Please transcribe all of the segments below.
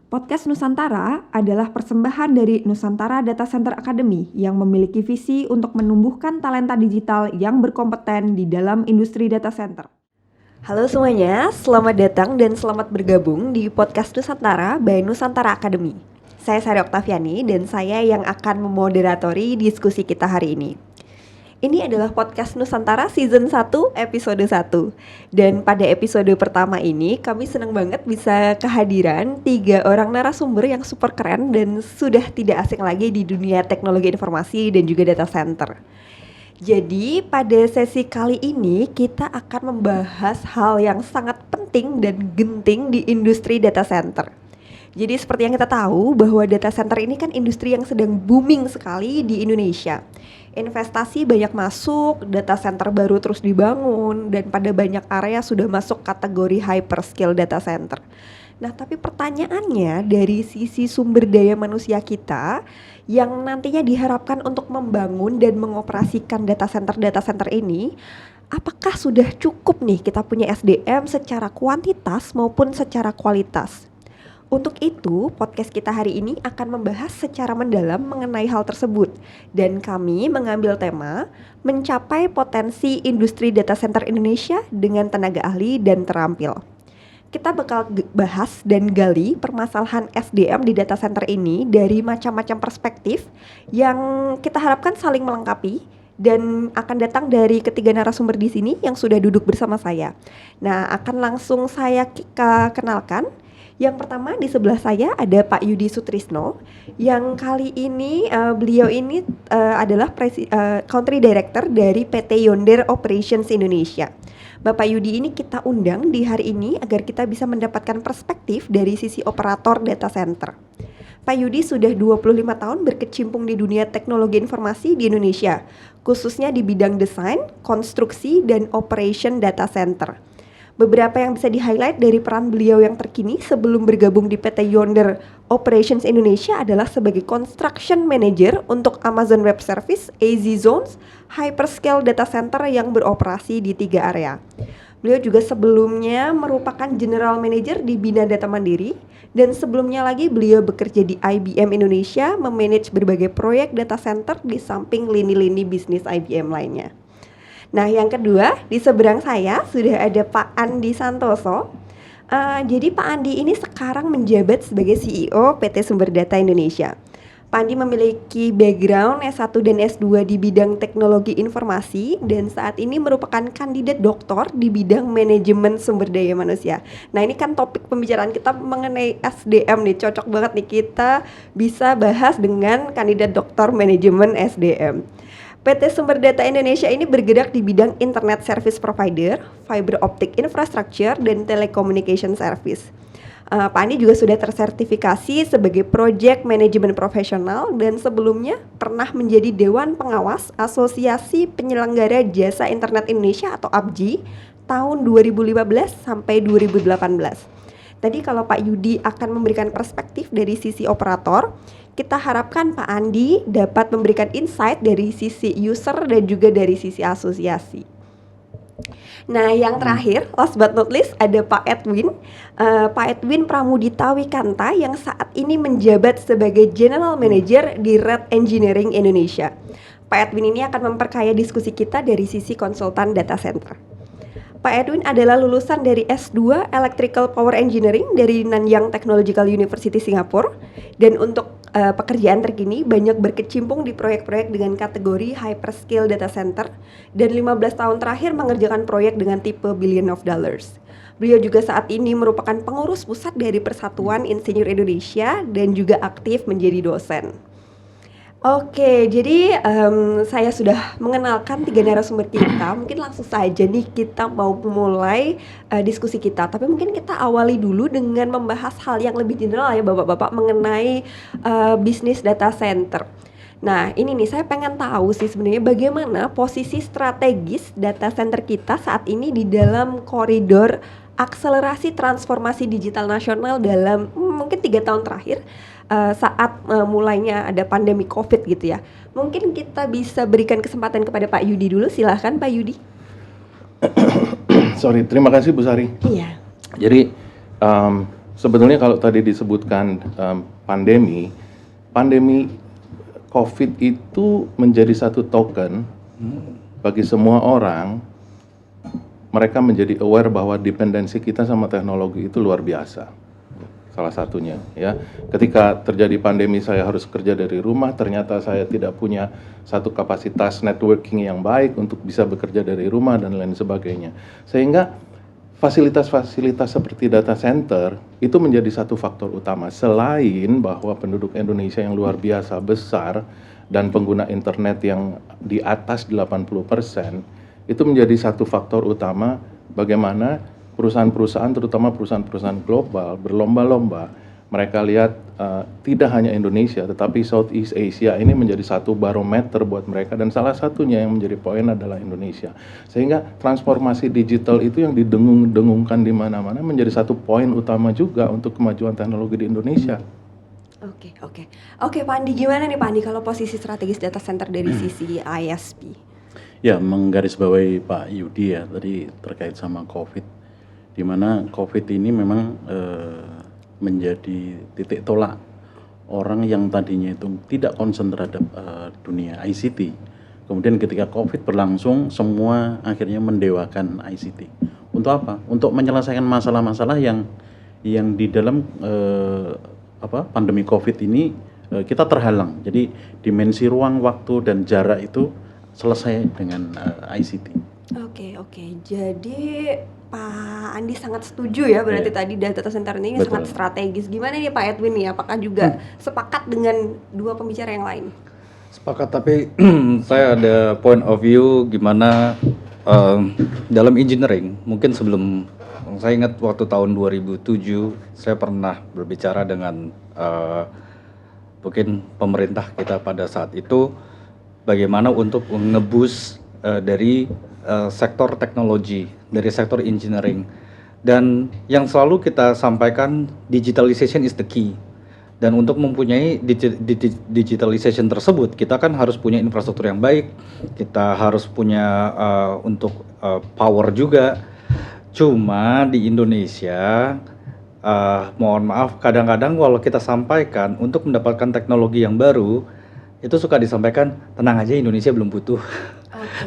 Podcast Nusantara adalah persembahan dari Nusantara Data Center Academy yang memiliki visi untuk menumbuhkan talenta digital yang berkompeten di dalam industri data center. Halo semuanya, selamat datang dan selamat bergabung di Podcast Nusantara by Nusantara Academy. Saya Sari Oktaviani dan saya yang akan memoderatori diskusi kita hari ini. Ini adalah Podcast Nusantara Season 1 episode 1. Dan pada episode pertama ini kami senang banget bisa kehadiran 3 orang narasumber yang super keren dan sudah tidak asing lagi di dunia teknologi informasi dan juga data center. Jadi pada sesi kali ini kita akan membahas hal yang sangat penting dan genting di industri data center. Jadi seperti yang kita tahu bahwa data center ini kan industri yang sedang booming sekali di Indonesia. Investasi banyak masuk, data center baru terus dibangun, dan pada banyak area sudah masuk kategori hyperscale data center. Nah, tapi pertanyaannya dari sisi sumber daya manusia kita yang nantinya diharapkan untuk membangun dan mengoperasikan data center ini, apakah sudah cukup nih kita punya SDM secara kuantitas maupun secara kualitas? Untuk itu, podcast kita hari ini akan membahas secara mendalam mengenai hal tersebut. Dan kami mengambil tema mencapai potensi industri data center Indonesia dengan tenaga ahli dan terampil. Kita bakal bahas dan gali permasalahan SDM di data center ini dari macam-macam perspektif yang kita harapkan saling melengkapi dan akan datang dari ketiga narasumber di sini yang sudah duduk bersama saya. Nah, akan langsung saya kenalkan. Yang pertama di sebelah saya ada Pak Yudi Sutrisno yang kali ini beliau ini adalah Country Director dari PT Yonder Operations Indonesia. Bapak Yudi ini kita undang di hari ini agar kita bisa mendapatkan perspektif dari sisi operator data center. Pak Yudi sudah 25 tahun berkecimpung di dunia teknologi informasi di Indonesia, khususnya di bidang desain, konstruksi, dan operation data center. Beberapa yang bisa di-highlight dari peran beliau yang terkini sebelum bergabung di PT Yonder Operations Indonesia adalah sebagai Construction Manager untuk Amazon Web Service, AZ Zones, Hyperscale Data Center yang beroperasi di 3 area. Beliau juga sebelumnya merupakan General Manager di Bina Data Mandiri dan sebelumnya lagi beliau bekerja di IBM Indonesia memanage berbagai proyek data center di samping lini-lini bisnis IBM lainnya. Nah, yang kedua di seberang saya sudah ada Pak Andi Santoso. Jadi Pak Andi ini sekarang menjabat sebagai CEO PT Sumber Data Indonesia. Pak Andi memiliki background S1 dan S2 di bidang teknologi informasi dan saat ini merupakan kandidat doktor di bidang manajemen sumber daya manusia. Nah, ini kan topik pembicaraan kita mengenai SDM nih, cocok banget nih kita bisa bahas dengan kandidat doktor manajemen SDM. PT Sumber Data Indonesia ini bergerak di bidang Internet Service Provider, Fiber Optic Infrastructure, dan Telecommunication Service. Pak Andi juga sudah tersertifikasi sebagai Project Management Profesional dan sebelumnya pernah menjadi Dewan Pengawas Asosiasi Penyelenggara Jasa Internet Indonesia atau APJI tahun 2015 sampai 2018. Tadi kalau Pak Yudi akan memberikan perspektif dari sisi operator, kita harapkan Pak Andi dapat memberikan insight dari sisi user dan juga dari sisi asosiasi. Nah, yang terakhir, last but not least, ada Pak Edwin. Pak Edwin Pramudita Wikanta yang saat ini menjabat sebagai General Manager di Red Engineering Indonesia. Pak Edwin ini akan memperkaya diskusi kita dari sisi konsultan data center. Pak Edwin adalah lulusan dari S2 Electrical Power Engineering dari Nanyang Technological University Singapura dan untuk pekerjaan terkini banyak berkecimpung di proyek-proyek dengan kategori hyperscale data center dan 15 tahun terakhir mengerjakan proyek dengan tipe billion of dollars. Beliau juga saat ini merupakan pengurus pusat dari Persatuan Insinyur Indonesia dan juga aktif menjadi dosen. Oke, jadi saya sudah mengenalkan 3 narasumber kita. Mungkin langsung saja nih kita mau mulai diskusi kita. Tapi mungkin kita awali dulu dengan membahas hal yang lebih general ya Bapak-bapak mengenai bisnis data center. Nah, ini nih saya pengen tahu sih sebenarnya bagaimana posisi strategis data center kita saat ini di dalam koridor akselerasi transformasi digital nasional dalam mungkin 3 tahun terakhir. Saat mulainya ada pandemi COVID gitu ya. Mungkin kita bisa berikan kesempatan kepada Pak Yudi dulu, silahkan Pak Yudi. Sorry, terima kasih Bu Sari. Iya. Jadi Sebetulnya kalau tadi disebutkan pandemi COVID itu menjadi satu token bagi semua orang. Mereka menjadi aware bahwa dependensi kita sama teknologi itu luar biasa. Salah satunya, ya. Ketika terjadi pandemi, saya harus kerja dari rumah. Ternyata saya tidak punya satu kapasitas networking yang baik untuk bisa bekerja dari rumah dan lain sebagainya. Sehingga fasilitas-fasilitas seperti data center itu menjadi satu faktor utama. Selain bahwa penduduk Indonesia yang luar biasa besar dan pengguna internet yang di atas 80%, itu menjadi satu faktor utama bagaimana perusahaan-perusahaan, terutama perusahaan-perusahaan global, berlomba-lomba. Mereka lihat tidak hanya Indonesia, tetapi Southeast Asia ini menjadi satu barometer buat mereka, dan salah satunya yang menjadi poin adalah Indonesia. Sehingga transformasi digital itu yang didengung-dengungkan di mana-mana menjadi satu poin utama juga untuk kemajuan teknologi di Indonesia. Oke, Pak Andi, gimana nih Pak Andi kalau posisi strategis data center dari sisi ISP? Ya, menggarisbawahi Pak Yudi ya tadi terkait sama COVID, di mana COVID ini memang menjadi titik tolak orang yang tadinya itu tidak concern terhadap dunia ICT. Kemudian ketika COVID berlangsung, semua akhirnya mendewakan ICT. Untuk apa? Untuk menyelesaikan masalah-masalah yang di dalam pandemi COVID ini kita terhalang. Jadi dimensi ruang, waktu, dan jarak itu selesai dengan ICT. Oke. Jadi Pak Andi sangat setuju ya berarti tadi data center ini Betul. sangat strategis. Gimana nih Pak Edwin nih? Apakah juga sepakat dengan dua pembicara yang lain? Sepakat, tapi saya ada point of view gimana dalam engineering. Mungkin sebelum, saya ingat waktu tahun 2007 saya pernah berbicara dengan mungkin pemerintah kita pada saat itu bagaimana untuk nge-boost dari sektor teknologi, dari sektor engineering. Dan yang selalu kita sampaikan, digitalization is the key. Dan untuk mempunyai digitalization tersebut, kita kan harus punya infrastruktur yang baik, kita harus punya untuk power juga. Cuma di Indonesia, mohon maaf, kadang-kadang kalau kita sampaikan untuk mendapatkan teknologi yang baru, itu suka disampaikan, tenang aja Indonesia belum butuh.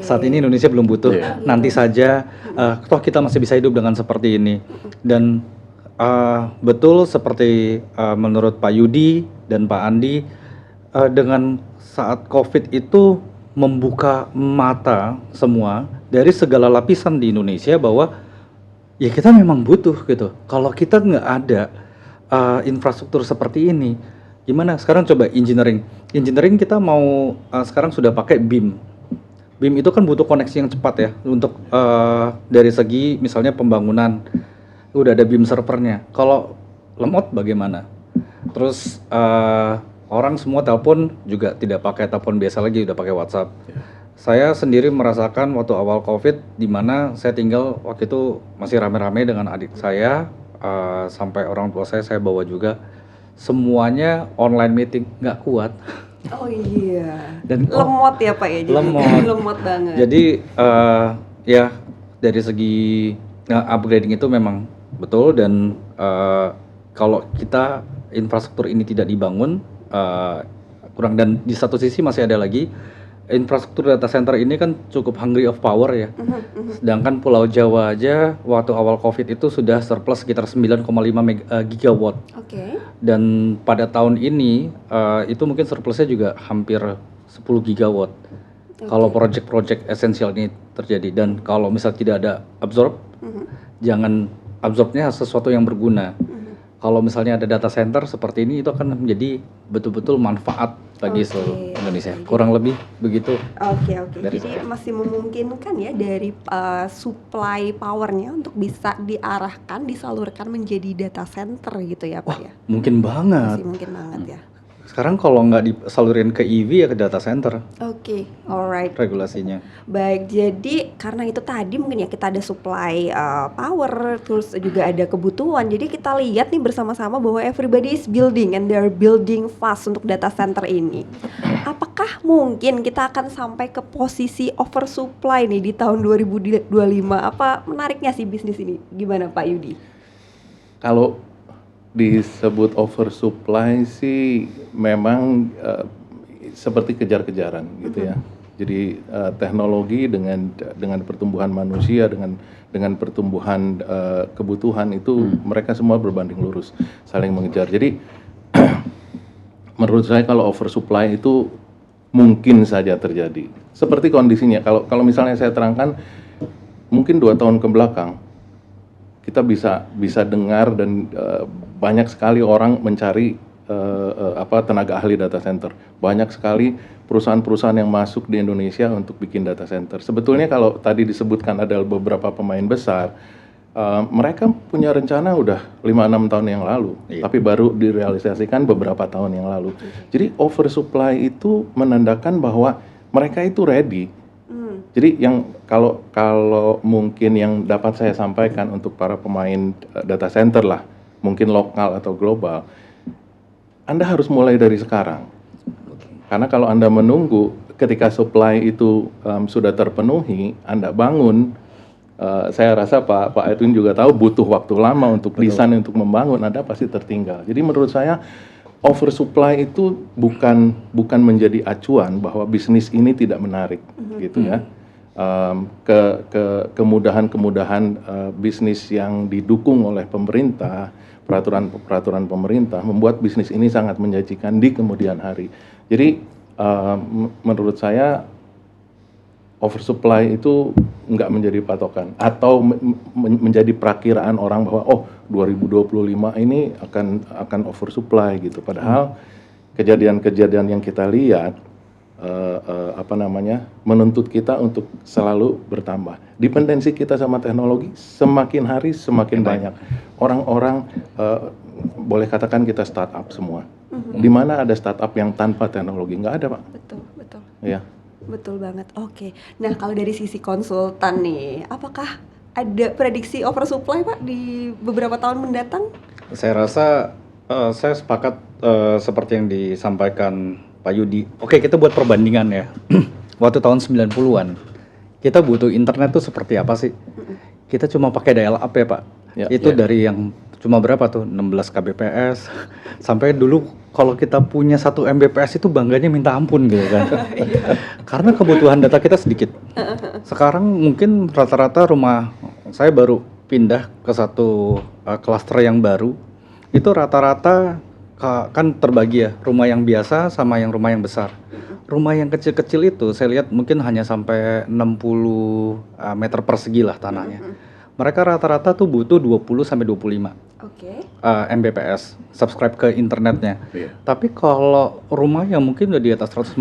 Saat ini Indonesia belum butuh, nanti saja, toh kita masih bisa hidup dengan seperti ini. Dan betul seperti menurut Pak Yudi dan Pak Andi, dengan saat COVID itu membuka mata semua dari segala lapisan di Indonesia bahwa ya kita memang butuh gitu. Kalau kita nggak ada infrastruktur seperti ini, gimana? Sekarang coba engineering kita mau sekarang sudah pakai BIM itu kan butuh koneksi yang cepat ya untuk dari segi misalnya pembangunan udah ada BIM servernya. Kalau lemot bagaimana? Terus orang semua telepon juga tidak pakai telepon biasa lagi, udah pakai WhatsApp. Saya sendiri merasakan waktu awal COVID, di mana saya tinggal waktu itu masih rame-rame dengan adik saya, sampai orang tua saya bawa juga. Semuanya online meeting, nggak kuat. Oh iya. Dan lemot ya Pak ya. Jadi lemot banget. Jadi ya dari segi upgrading itu memang betul, dan kalau kita infrastruktur ini tidak dibangun kurang. Dan di satu sisi masih ada lagi, infrastruktur data center ini kan cukup hungry of power ya. Sedangkan Pulau Jawa aja waktu awal COVID itu sudah surplus sekitar 9,5 gigawatt. Dan pada tahun ini itu mungkin surplusnya juga hampir 10 gigawatt. Kalau project-project esensial ini terjadi, dan kalau misal tidak ada absorb, jangan absorbnya sesuatu yang berguna. Kalau misalnya ada data center seperti ini, itu akan menjadi betul-betul manfaat bagi seluruh Indonesia. Kurang lebih begitu. Oke. Jadi masih memungkinkan ya dari supply powernya untuk bisa diarahkan, disalurkan menjadi data center gitu ya Pak ya? Mungkin banget. Masih mungkin banget ya. Sekarang kalau nggak disalurin ke EV ya ke data center. Oke, alright. Regulasinya. Baik, jadi karena itu tadi mungkin ya kita ada supply power, terus juga ada kebutuhan. Jadi kita lihat nih bersama-sama bahwa everybody is building and they're building fast untuk data center ini. Apakah mungkin kita akan sampai ke posisi oversupply nih di tahun 2025? Apa menariknya sih bisnis ini? Gimana Pak Yudi? Kalau disebut oversupply sih memang seperti kejar-kejaran gitu ya. Jadi teknologi dengan pertumbuhan manusia dengan pertumbuhan kebutuhan itu mereka semua berbanding lurus, saling mengejar. Jadi menurut saya kalau oversupply itu mungkin saja terjadi. Seperti kondisinya kalau misalnya saya terangkan mungkin 2 tahun ke belakang kita bisa dengar dan banyak sekali orang mencari tenaga ahli data center. Banyak sekali perusahaan-perusahaan yang masuk di Indonesia untuk bikin data center. Sebetulnya kalau tadi disebutkan ada beberapa pemain besar, mereka punya rencana udah 5-6 tahun yang lalu, tapi baru direalisasikan beberapa tahun yang lalu. Jadi oversupply itu menandakan bahwa mereka itu ready. Jadi yang kalau mungkin yang dapat saya sampaikan untuk para pemain data center lah, mungkin lokal atau global, Anda harus mulai dari sekarang. Karena kalau Anda menunggu ketika supply itu sudah terpenuhi, Anda bangun, saya rasa Pak Edwin juga tahu butuh waktu lama untuk desain, untuk membangun, Anda pasti tertinggal. Jadi menurut saya oversupply itu bukan menjadi acuan bahwa bisnis ini tidak menarik, gitu ya. Kemudahan bisnis yang didukung oleh pemerintah, peraturan pemerintah membuat bisnis ini sangat menjanjikan di kemudian hari. Jadi menurut saya oversupply itu nggak menjadi patokan atau menjadi perakiraan orang bahwa 2025 ini akan oversupply gitu. Padahal kejadian-kejadian yang kita lihat menuntut kita untuk selalu bertambah. Dependensi kita sama teknologi semakin hari semakin banyak. Orang-orang boleh katakan kita startup semua. Di mana ada startup yang tanpa teknologi? Nggak ada, Pak. Betul. Ya. Betul banget. Oke. Nah, kalau dari sisi konsultan nih, apakah ada prediksi oversupply, Pak, di beberapa tahun mendatang? Saya rasa saya sepakat seperti yang disampaikan Pak Yudi. Oke, kita buat perbandingan ya. Waktu tahun 90-an, kita butuh internet tuh seperti apa sih? Kita cuma pakai dial-up ya, Pak. Itu dari yang cuma berapa tuh? 16 kbps. Sampai dulu kalau kita punya 1 mbps itu bangganya minta ampun gitu kan. Karena kebutuhan data kita sedikit. Sekarang mungkin rata-rata rumah, saya baru pindah ke satu klaster yang baru. Itu rata-rata kan terbagi ya, rumah yang biasa sama yang rumah yang besar. Rumah yang kecil-kecil itu saya lihat mungkin hanya sampai 60 meter persegi lah tanahnya. Mereka rata-rata tuh butuh 20 sampai 25 Mbps subscribe ke internetnya. Tapi kalau rumah yang mungkin udah di atas 150,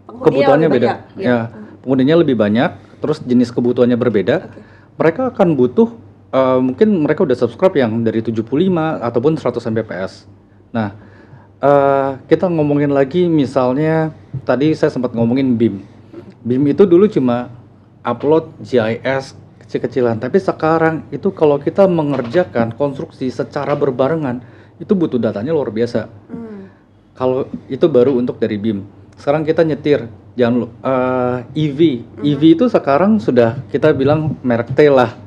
kebutuhannya beda. Ya, penghuninya lebih banyak, terus jenis kebutuhannya berbeda. Mereka akan butuh mungkin mereka udah subscribe yang dari 75 ataupun 100 Mbps. Nah, kita ngomongin lagi misalnya tadi saya sempat ngomongin BIM. BIM itu dulu cuma upload GIS kecil-kecilan, tapi sekarang itu kalau kita mengerjakan konstruksi secara berbarengan itu butuh datanya luar biasa. Kalau itu baru untuk dari BIM. Sekarang kita nyetir, jangan EV. EV itu sekarang sudah kita bilang merek T lah.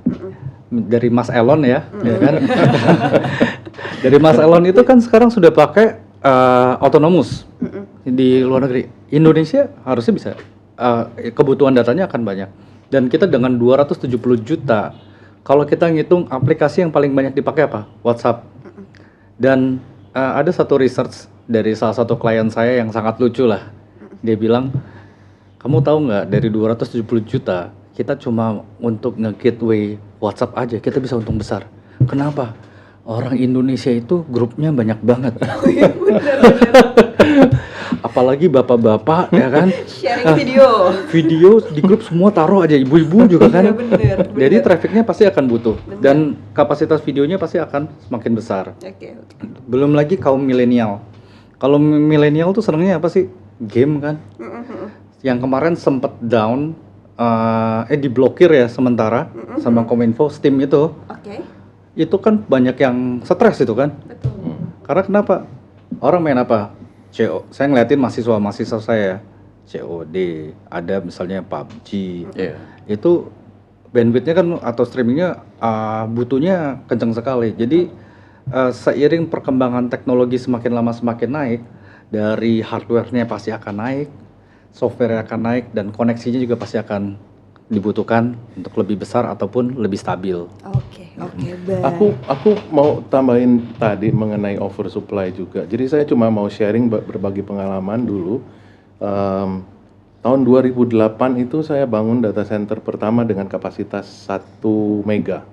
Dari Mas Elon ya kan? Dari Mas Elon itu kan sekarang sudah pakai autonomous di luar negeri. Indonesia harusnya bisa. Kebutuhan datanya akan banyak. Dan kita dengan 270 juta, kalau kita ngitung aplikasi yang paling banyak dipakai apa? WhatsApp. Dan ada satu research dari salah satu klien saya yang sangat lucu lah. Dia bilang, kamu tahu nggak dari 270 juta, kita cuma untuk nge-gateway WhatsApp aja, kita bisa untung besar. Kenapa? Orang Indonesia itu grupnya banyak banget. Apalagi bapak-bapak ya kan, sharing video di grup semua taruh aja, ibu-ibu juga kan. Bener. Jadi trafficnya pasti akan butuh. Dan kapasitas videonya pasti akan semakin besar. Belum lagi kaum milenial. Kalau milenial tuh senangnya apa sih? Game kan. Yang kemarin sempet down, diblokir ya sementara sama Kominfo, Steam itu. Itu kan banyak yang stres itu kan. Karena kenapa? Orang main apa? CO. Saya ngeliatin mahasiswa saya, COD, ada misalnya PUBG. Itu bandwidthnya kan atau streamingnya butuhnya kencang sekali. Jadi seiring perkembangan teknologi semakin lama semakin naik, dari hardware-nya pasti akan naik, software akan naik, dan koneksinya juga pasti akan dibutuhkan untuk lebih besar ataupun lebih stabil. Oke, baik. Aku mau tambahin tadi mengenai oversupply juga. Jadi saya cuma mau sharing berbagi pengalaman dulu. Tahun 2008 itu saya bangun data center pertama dengan kapasitas 1 mega.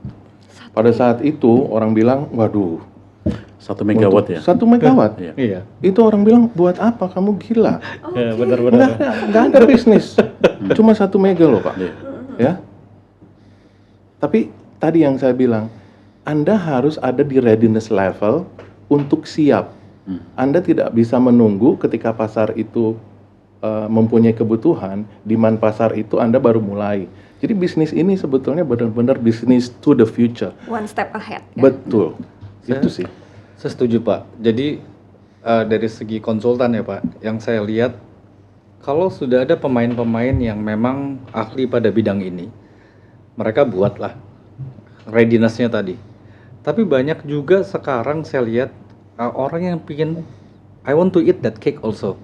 Pada saat itu orang bilang, waduh, 1 megawatt ya? 1 megawatt. Iya. Itu orang bilang, buat apa kamu gila? Ya, benar-benar. Nggak ada bisnis. Cuma 1 mega loh Pak. Ya. Tapi tadi yang saya bilang, Anda harus ada di readiness level untuk siap. Anda tidak bisa menunggu ketika pasar itu mempunyai kebutuhan, demand pasar itu Anda baru mulai. Jadi bisnis ini sebetulnya benar-benar bisnis to the future. One step ahead. Ya? Betul. Itu sih. Saya setuju Pak. Jadi dari segi konsultan ya Pak, yang saya lihat kalau sudah ada pemain-pemain yang memang ahli pada bidang ini, mereka buatlah readiness-nya tadi. Tapi banyak juga sekarang saya lihat orang yang pingin I want to eat that cake also.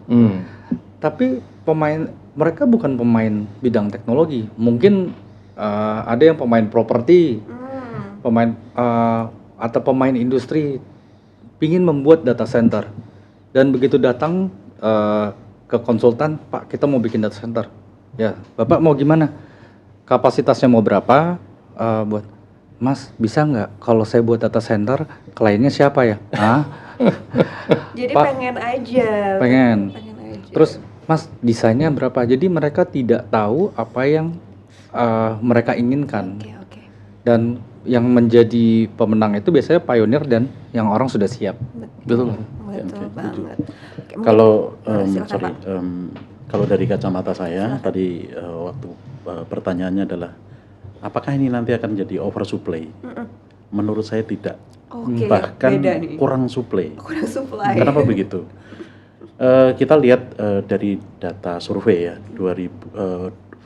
Tapi mereka bukan pemain bidang teknologi. Mungkin ada yang pemain properti, pemain atau pemain industri pingin membuat data center. Dan begitu datang ke konsultan, Pak kita mau bikin data center. Ya, Bapak mau gimana? Kapasitasnya mau berapa? Buat Mas bisa nggak kalau saya buat data center, kliennya siapa ya? Jadi Pak, pengen aja. Pengen. Aja. Terus Mas desainnya berapa? Jadi mereka tidak tahu apa yang mereka inginkan. Oke. Dan yang menjadi pemenang itu biasanya pionir dan yang orang sudah siap. Betul Oke, banget. Oke, Kalau silakan, Pak. kalau dari kacamata saya tadi waktu pertanyaannya adalah apakah ini nanti akan jadi oversupply? Menurut saya tidak. Oke, Bahkan beda nih. kurang supply. Kurang supply. Kenapa begitu? Kita lihat dari data survei ya,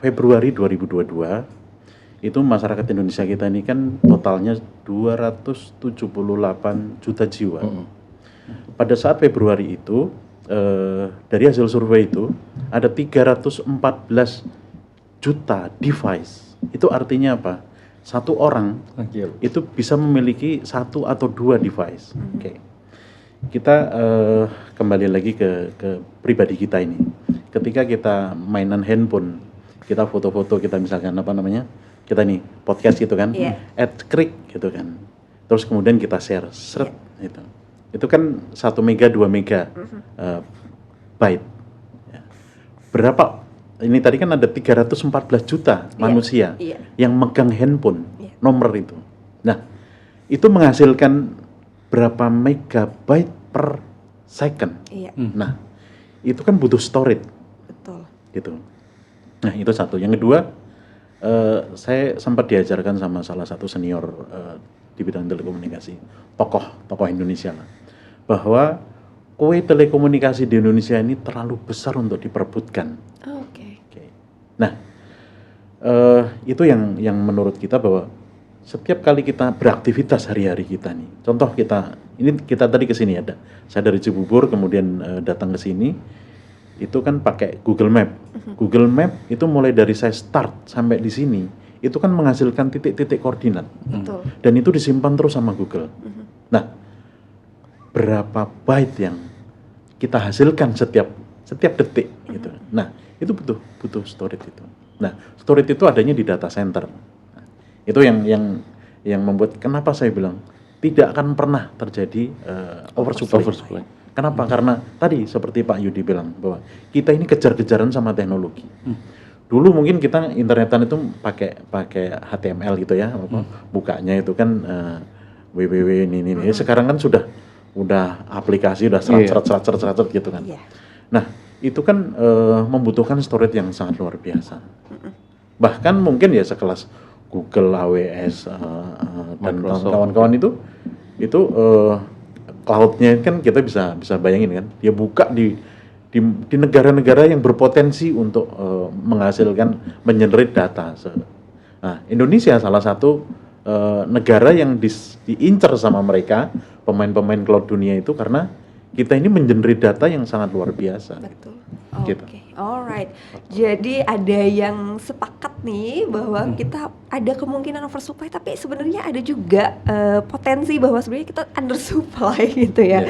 Februari 2022 itu masyarakat Indonesia kita ini kan totalnya 278 juta jiwa. Pada saat Februari itu dari hasil survei itu ada 314 juta device. Itu artinya apa? Satu orang itu bisa memiliki 1 atau 2 device. Oke. Kita kembali lagi ke pribadi kita ini. Ketika kita mainan handphone, kita foto-foto, kita misalkan apa namanya? Kita nih podcast gitu kan, add klik gitu kan. Terus kemudian kita share, seret gitu. Itu kan 1 mega, 2 mega byte. Ya. Berapa? Ini tadi kan ada 314 juta manusia yang megang handphone, nomor itu. Nah, itu menghasilkan berapa megabyte per second. Nah, itu kan butuh storage. Betul. Gitu. Nah, itu satu. Yang kedua, saya sempat diajarkan sama salah satu senior di bidang telekomunikasi, tokoh Indonesia lah, bahwa kue telekomunikasi di Indonesia ini terlalu besar untuk diperebutkan. Oke. Nah, itu yang menurut kita bahwa setiap kali kita beraktivitas hari-hari kita nih, contoh kita tadi ke sini ada, saya dari Cibubur kemudian datang ke sini, itu kan pakai Google Map. Google Map itu mulai dari saya start sampai di sini, itu kan menghasilkan titik-titik koordinat. Betul. Dan itu disimpan terus sama Google. Nah, berapa byte yang kita hasilkan setiap detik gitu. Nah, itu butuh storage itu. Nah, storage itu adanya di data center. Nah, itu yang membuat kenapa saya bilang tidak akan pernah terjadi oversupply. Kenapa? Karena tadi seperti Pak Yudi bilang bahwa kita ini kejar-kejaran sama teknologi. Dulu mungkin kita internetan itu pakai HTML gitu ya, bukanya itu kan www ini. Sekarang kan udah aplikasi udah serat gitu kan. Nah, itu kan membutuhkan storage yang sangat luar biasa. Bahkan mungkin ya sekelas Google, AWS dan kawan-kawan itu cloud-nya kan kita bisa bayangin kan, dia buka di negara-negara yang berpotensi untuk menghasilkan, mengenerate data. Nah, Indonesia salah satu negara yang diincar sama mereka, pemain-pemain cloud dunia itu, karena kita ini mengenerate data yang sangat luar biasa. Betul. Gitu. Oke, alright. Jadi ada yang sepakat nih bahwa kita ada kemungkinan oversupply, tapi sebenarnya ada juga potensi bahwa sebenarnya kita undersupply gitu ya.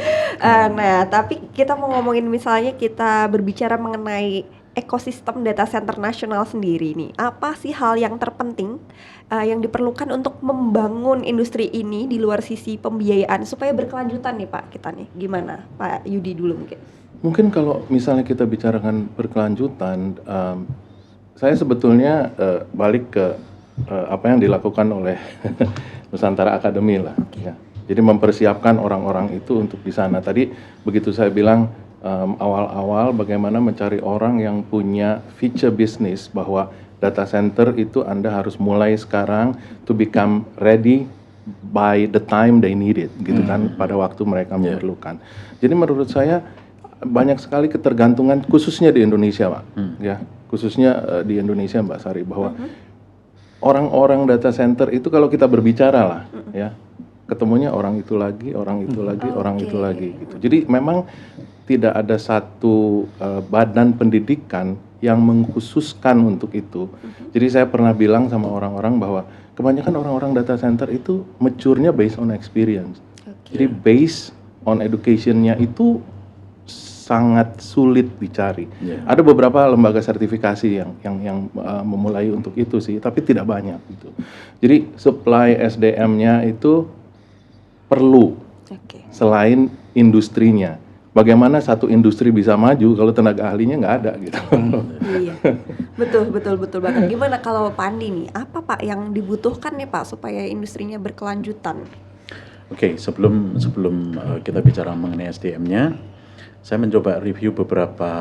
Nah, tapi kita mau ngomongin misalnya kita berbicara mengenai ekosistem data center nasional sendiri nih. Apa sih hal yang terpenting yang diperlukan untuk membangun industri ini di luar sisi pembiayaan supaya berkelanjutan nih Pak kita nih? Gimana Pak Yudi dulu mungkin? Mungkin kalau misalnya kita bicarakan berkelanjutan, saya sebetulnya balik ke apa yang dilakukan oleh Nusantara Academy lah. Ya. Jadi mempersiapkan orang-orang itu untuk di sana. Tadi begitu saya bilang awal-awal bagaimana mencari orang yang punya feature bisnis, bahwa data center itu Anda harus mulai sekarang to become ready by the time they need it, gitu kan, pada waktu mereka memerlukan. Jadi menurut saya banyak sekali ketergantungan, khususnya di Indonesia, Pak, ya, khususnya di Indonesia, Mbak Sari, bahwa orang-orang data center itu kalau kita berbicara lah, ya, ketemunya orang itu lagi, orang itu lagi, orang itu lagi, gitu. Jadi memang tidak ada satu badan pendidikan yang mengkhususkan untuk itu. Jadi saya pernah bilang sama orang-orang bahwa kebanyakan orang-orang data center itu mature-nya based on experience. Jadi based on education-nya itu sangat sulit dicari. Ada beberapa lembaga sertifikasi yang memulai untuk itu sih, tapi tidak banyak gitu. Jadi supply SDM-nya itu perlu selain industrinya. Bagaimana satu industri bisa maju kalau tenaga ahlinya nggak ada gitu. Iya, betul banget. Gimana kalau Pak Andi nih, apa Pak yang dibutuhkan nih Pak supaya industrinya berkelanjutan? Oke, sebelum kita bicara mengenai SDM-nya, saya mencoba review beberapa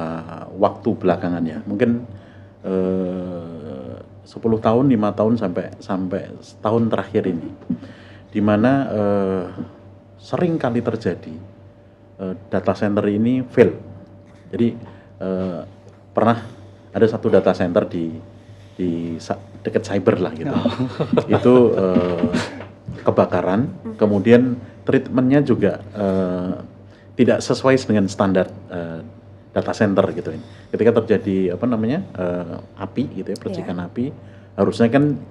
waktu belakangan ya. Mungkin 10 tahun, 5 tahun sampai setahun terakhir ini, di mana sering kali terjadi data center ini fail. Jadi pernah ada satu data center di dekat cyber lah gitu. Itu kebakaran, kemudian treatmentnya juga tidak sesuai dengan standar data center gitu. Ketika terjadi api gitu ya, percikan api, harusnya kan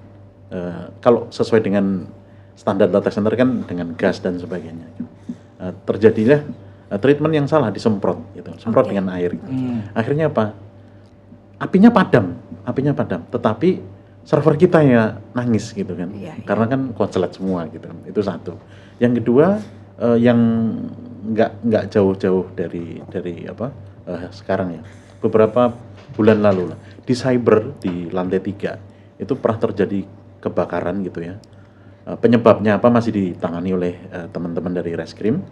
kalau sesuai dengan standar data center kan dengan gas dan sebagainya. Terjadilah treatment yang salah, disemprot gitu, semprot dengan air gitu. Akhirnya apa? Apinya padam, tetapi server kita ya nangis gitu kan, karena kan konslet semua gitu. Itu satu. Yang kedua, yang nggak jauh-jauh dari sekarang ya, beberapa bulan lalu lah, di cyber di lantai 3 itu pernah terjadi kebakaran gitu ya. Penyebabnya apa masih ditangani oleh teman-teman dari Reskrim.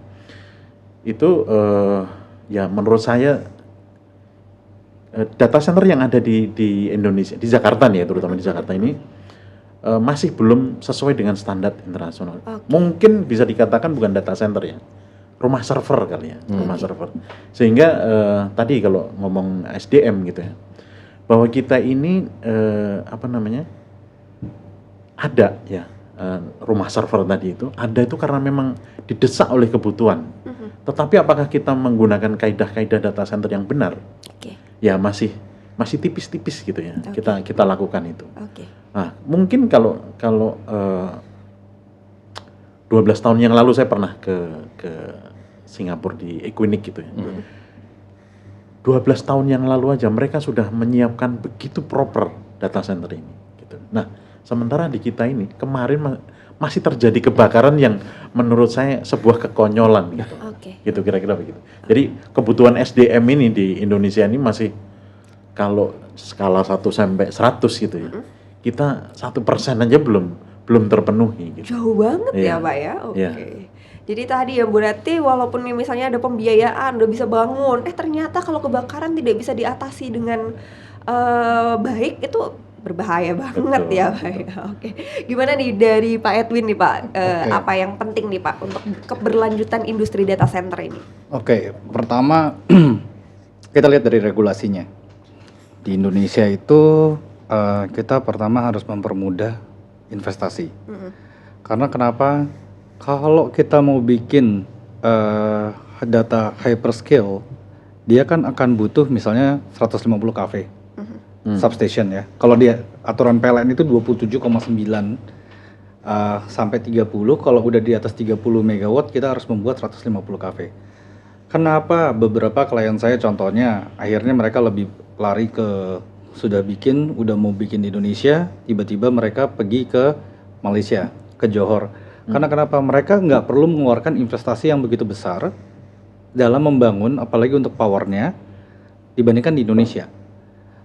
Itu ya menurut saya data center yang ada di Indonesia, di Jakarta nih ya, terutama di Jakarta ini masih belum sesuai dengan standar internasional. Mungkin bisa dikatakan bukan data center ya, rumah server kali ya, rumah server. Sehingga tadi kalau ngomong SDM gitu ya, bahwa kita ini ada ya, rumah server tadi itu ada itu karena memang didesak oleh kebutuhan. Tetapi apakah kita menggunakan kaidah-kaidah data center yang benar? Ya masih tipis-tipis gitu ya. Kita lakukan itu. Nah, mungkin kalau 12 tahun yang lalu saya pernah ke Singapura di Equinix gitu ya. 12 tahun yang lalu aja mereka sudah menyiapkan begitu proper data center ini gitu. Nah, sementara di kita ini kemarin masih terjadi kebakaran yang menurut saya sebuah kekonyolan gitu. Gitu kira-kira begitu. Jadi kebutuhan SDM ini di Indonesia ini masih kalau skala 1 sampai 100 gitu ya. Kita 1% aja belum terpenuhi gitu. Jauh banget ya Pak ya. Jadi tadi ya berarti walaupun misalnya ada pembiayaan udah bisa bangun, ternyata kalau kebakaran tidak bisa diatasi dengan baik, itu berbahaya banget. Betul, ya Pak. Gimana nih dari Pak Edwin nih Pak, apa yang penting nih Pak untuk keberlanjutan industri data center ini? Pertama kita lihat dari regulasinya. Di Indonesia itu kita pertama harus mempermudah investasi. Karena kenapa? Kalau kita mau bikin data hyperscale, dia kan akan butuh misalnya 150 kV substation ya. Kalau dia aturan PLN itu 27,9 sampai 30, kalau udah di atas 30 megawatt kita harus membuat 150 kV. Kenapa beberapa klien saya contohnya akhirnya mereka lebih lari ke udah mau bikin di Indonesia, tiba-tiba mereka pergi ke Malaysia, ke Johor. Karena kenapa? Mereka nggak perlu mengeluarkan investasi yang begitu besar dalam membangun, apalagi untuk powernya, dibandingkan di Indonesia.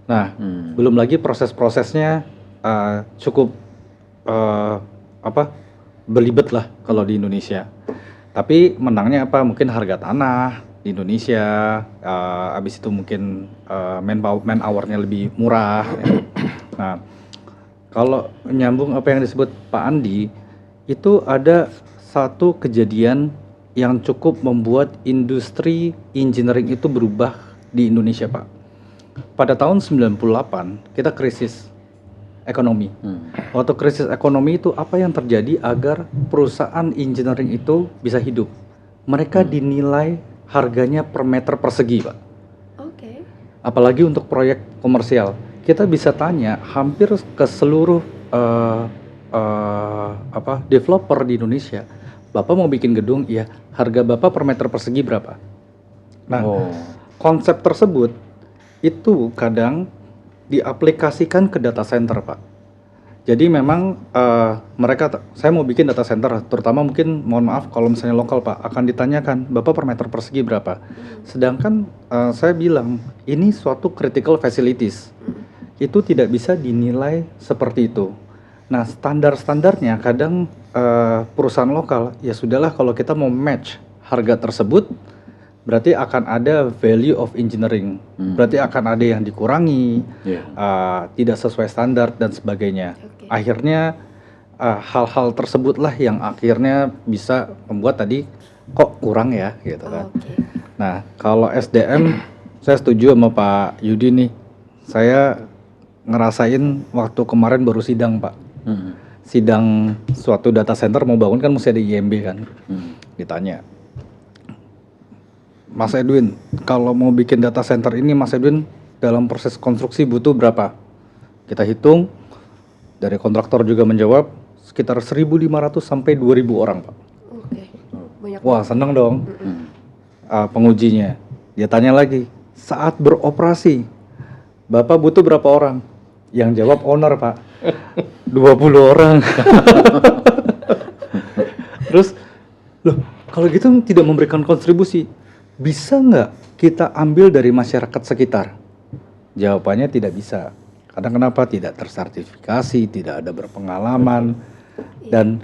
Nah, belum lagi proses-prosesnya cukup belibet lah kalau di Indonesia. Tapi menangnya apa? Mungkin harga tanah di Indonesia, habis itu mungkin man hour-nya lebih murah. Ya. Nah, kalau nyambung apa yang disebut Pak Andi, itu ada satu kejadian yang cukup membuat industri engineering itu berubah di Indonesia, Pak. Pada tahun 98 kita krisis ekonomi. Waktu krisis ekonomi itu apa yang terjadi agar perusahaan engineering itu bisa hidup? Mereka dinilai harganya per meter persegi, Pak. Oke. Apalagi untuk proyek komersial. Kita bisa tanya hampir ke seluruh developer di Indonesia. Bapak mau bikin gedung, ya harga Bapak per meter persegi berapa? Nah, konsep tersebut itu kadang diaplikasikan ke data center, Pak. Jadi memang saya mau bikin data center, terutama mungkin mohon maaf kalau misalnya lokal, Pak, akan ditanyakan Bapak per meter persegi berapa. Sedangkan saya bilang ini suatu critical facilities, itu tidak bisa dinilai seperti itu. Nah, standar-standarnya kadang perusahaan lokal, ya sudahlah kalau kita mau match harga tersebut, berarti akan ada value of engineering, berarti akan ada yang dikurangi, tidak sesuai standar dan sebagainya. Akhirnya hal-hal tersebutlah yang akhirnya bisa membuat tadi kok kurang ya, gitu kan. Nah, kalau SDM, saya setuju sama Pak Yudi nih. Saya ngerasain waktu kemarin baru sidang, Pak. Sidang suatu data center mau bangun kan mesti ada IMB kan. Ditanya, Mas Edwin, kalau mau bikin data center ini Mas Edwin dalam proses konstruksi butuh berapa? Kita hitung, dari kontraktor juga menjawab sekitar 1.500 sampai 2.000 orang, Pak. Oke. Banyak. Wah, seneng dong. Pengujinya, dia tanya lagi, saat beroperasi Bapak butuh berapa orang? Yang jawab owner, Pak, 20 orang. Terus, loh kalau gitu tidak memberikan kontribusi, bisa nggak kita ambil dari masyarakat sekitar? Jawabannya tidak bisa. Kadang kenapa? Tidak tersertifikasi, tidak ada berpengalaman. Dan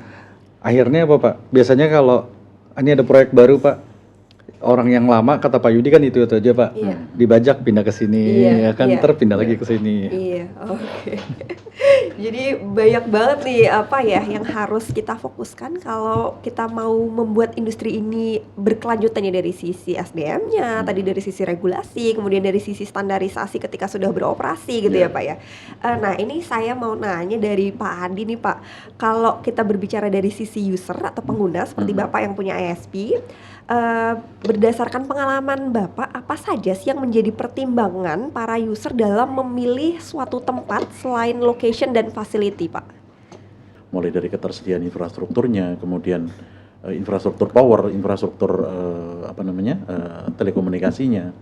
akhirnya apa, Pak? Biasanya kalau ini ada proyek baru, Pak, orang yang lama kata Pak Yudi kan itu aja, Pak. Dibajak pindah ke sini, ya kan, terpindah lagi ke sini. Iya, oke. Jadi banyak banget nih apa ya yang harus kita fokuskan kalau kita mau membuat industri ini berkelanjutannya dari sisi SDM-nya, tadi dari sisi regulasi, kemudian dari sisi standarisasi ketika sudah beroperasi gitu ya, Pak ya. Nah, ini saya mau nanya dari Pak Andi nih, Pak. Kalau kita berbicara dari sisi user atau pengguna seperti Bapak yang punya ISP, berdasarkan pengalaman Bapak, apa saja sih yang menjadi pertimbangan para user dalam memilih suatu tempat selain location dan facility, Pak? Mulai dari ketersediaan infrastrukturnya, kemudian infrastruktur power, infrastruktur telekomunikasinya.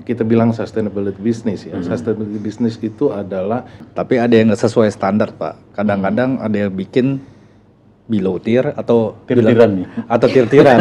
Kita bilang sustainability business ya. Sustainability business itu adalah, Tapi ada yang nggak sesuai standar, Pak. Kadang-kadang ada yang bikin below tier atau Tir-tiran nih. atau tir-tiran.